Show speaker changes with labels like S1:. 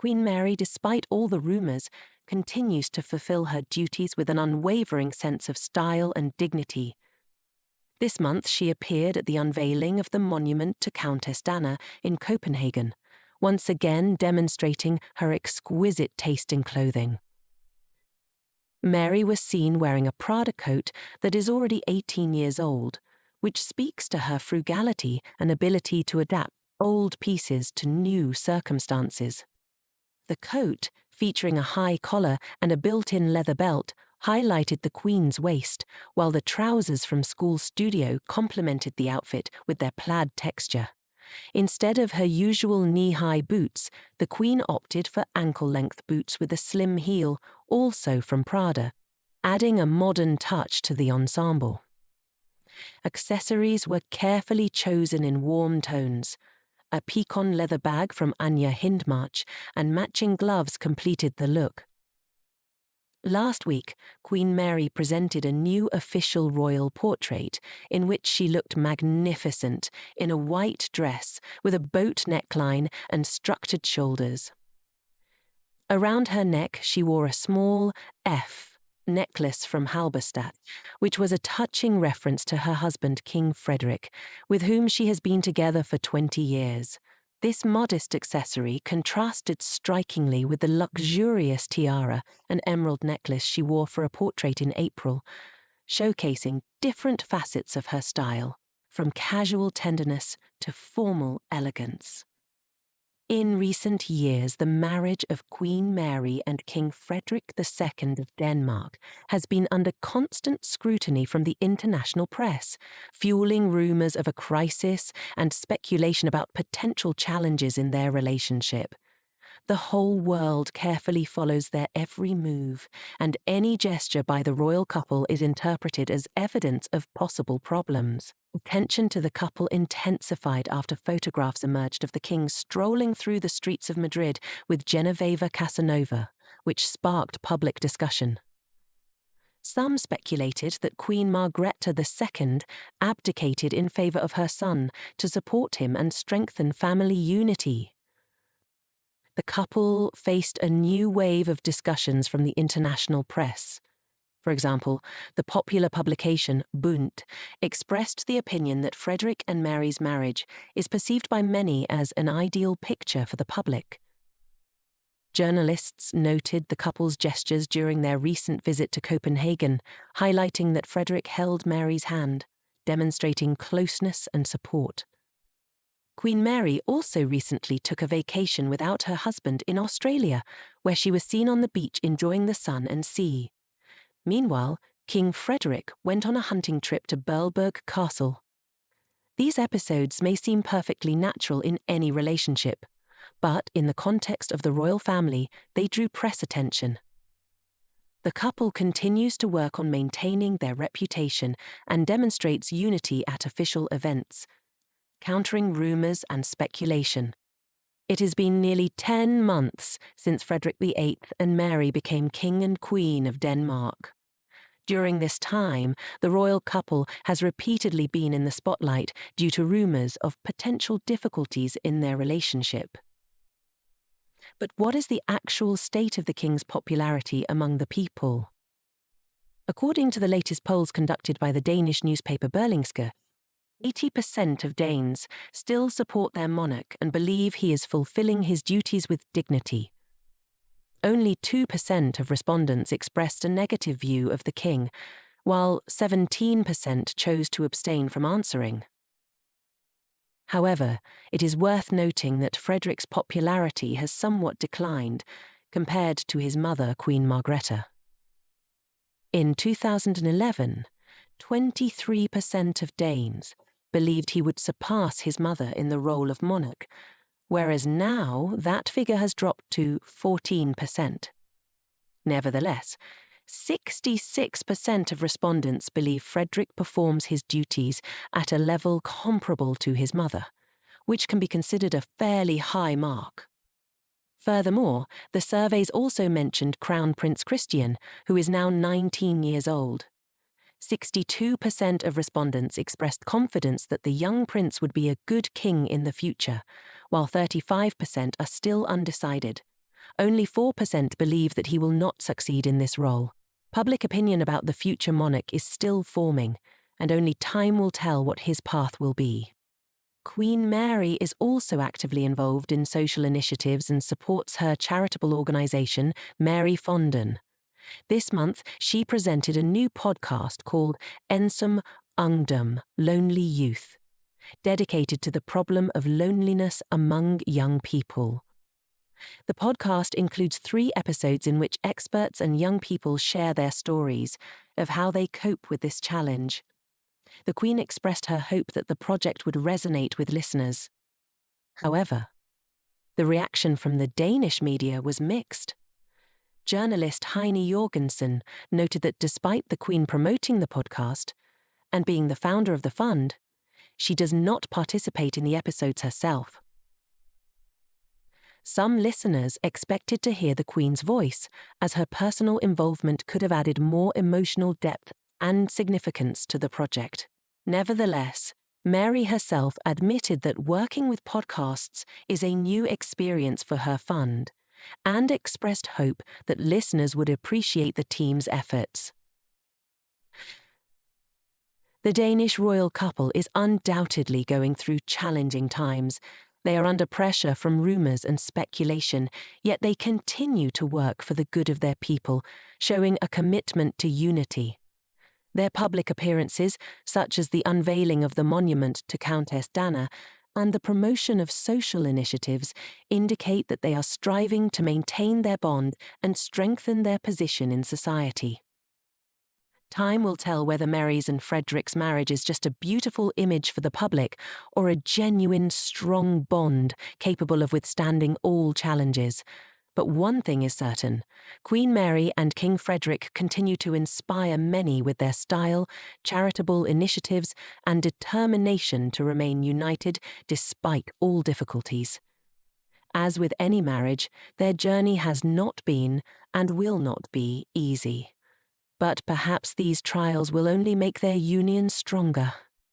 S1: Queen Mary, despite all the rumours, continues to fulfil her duties with an unwavering sense of style and dignity. This month she appeared at the unveiling of the monument to Countess Dana in Copenhagen, once again demonstrating her exquisite taste in clothing. Mary was seen wearing a Prada coat that is already 18 years old, which speaks to her frugality and ability to adapt old pieces to new circumstances. The coat, featuring a high collar and a built-in leather belt, highlighted the Queen's waist, while the trousers from School Studio complemented the outfit with their plaid texture. Instead of her usual knee-high boots, the Queen opted for ankle-length boots with a slim heel, also from Prada, adding a modern touch to the ensemble. Accessories were carefully chosen in warm tones. A pecan leather bag from Anya Hindmarch and matching gloves completed the look. Last week, Queen Mary presented a new official royal portrait in which she looked magnificent in a white dress with a boat neckline and structured shoulders. Around her neck, she wore a small F necklace from Halberstadt, which was a touching reference to her husband King Frederik, with whom she has been together for 20 years. This modest accessory contrasted strikingly with the luxurious tiara and emerald necklace she wore for a portrait in April, showcasing different facets of her style, from casual tenderness to formal elegance. In recent years, the marriage of Queen Mary and King Frederik II of Denmark has been under constant scrutiny from the international press, fueling rumours of a crisis and speculation about potential challenges in their relationship. The whole world carefully follows their every move, and any gesture by the royal couple is interpreted as evidence of possible problems. Attention to the couple intensified after photographs emerged of the king strolling through the streets of Madrid with Genoveva Casanova, which sparked public discussion. Some speculated that Queen Margrethe II abdicated in favour of her son to support him and strengthen family unity. The couple faced a new wave of discussions from the international press. For example, the popular publication Bund expressed the opinion that Frederik and Mary's marriage is perceived by many as an ideal picture for the public. Journalists noted the couple's gestures during their recent visit to Copenhagen, highlighting that Frederik held Mary's hand, demonstrating closeness and support. Queen Mary also recently took a vacation without her husband in Australia, where she was seen on the beach enjoying the sun and sea. Meanwhile, King Frederik went on a hunting trip to Berleburg Castle. These episodes may seem perfectly natural in any relationship, but in the context of the royal family, they drew press attention. The couple continues to work on maintaining their reputation and demonstrates unity at official events, countering rumours and speculation. It has been nearly 10 months since Frederik VIII and Mary became King and Queen of Denmark. During this time, the royal couple has repeatedly been in the spotlight due to rumours of potential difficulties in their relationship. But what is the actual state of the king's popularity among the people? According to the latest polls conducted by the Danish newspaper Berlingske, 80% of Danes still support their monarch and believe he is fulfilling his duties with dignity. Only 2% of respondents expressed a negative view of the king, while 17% chose to abstain from answering. However, it is worth noting that Frederik's popularity has somewhat declined compared to his mother, Queen Margrethe. In 2011, 23% of Danes believed he would surpass his mother in the role of monarch, whereas now that figure has dropped to 14%. Nevertheless, 66% of respondents believe Frederik performs his duties at a level comparable to his mother, which can be considered a fairly high mark. Furthermore, the surveys also mentioned Crown Prince Christian, who is now 19 years old. 62% of respondents expressed confidence that the young prince would be a good king in the future, while 35% are still undecided, Only 4% believe that he will not succeed in this role. Public opinion about the future monarch is still forming, and only time will tell what his path will be. Queen Mary is also actively involved in social initiatives and supports her charitable organisation, Mary Fondon. This month, she presented a new podcast called Ensam Ungdom, Lonely Youth, dedicated to the problem of loneliness among young people. The podcast includes 3 episodes in which experts and young people share their stories of how they cope with this challenge. The Queen expressed her hope that the project would resonate with listeners. However, the reaction from the Danish media was mixed. Journalist Heine Jorgensen noted that despite the Queen promoting the podcast and being the founder of the fund, she does not participate in the episodes herself. Some listeners expected to hear the Queen's voice, as her personal involvement could have added more emotional depth and significance to the project. Nevertheless, Mary herself admitted that working with podcasts is a new experience for her fund, and expressed hope that listeners would appreciate the team's efforts. The Danish royal couple is undoubtedly going through challenging times. They are under pressure from rumours and speculation, yet they continue to work for the good of their people, showing a commitment to unity. Their public appearances, such as the unveiling of the monument to Countess Dana and the promotion of social initiatives, indicate that they are striving to maintain their bond and strengthen their position in society. Time will tell whether Mary's and Frederik's marriage is just a beautiful image for the public or a genuine, strong bond capable of withstanding all challenges. But one thing is certain: Queen Mary and King Frederik continue to inspire many with their style, charitable initiatives, and determination to remain united despite all difficulties. As with any marriage, their journey has not been and will not be easy. But perhaps these trials will only make their union stronger.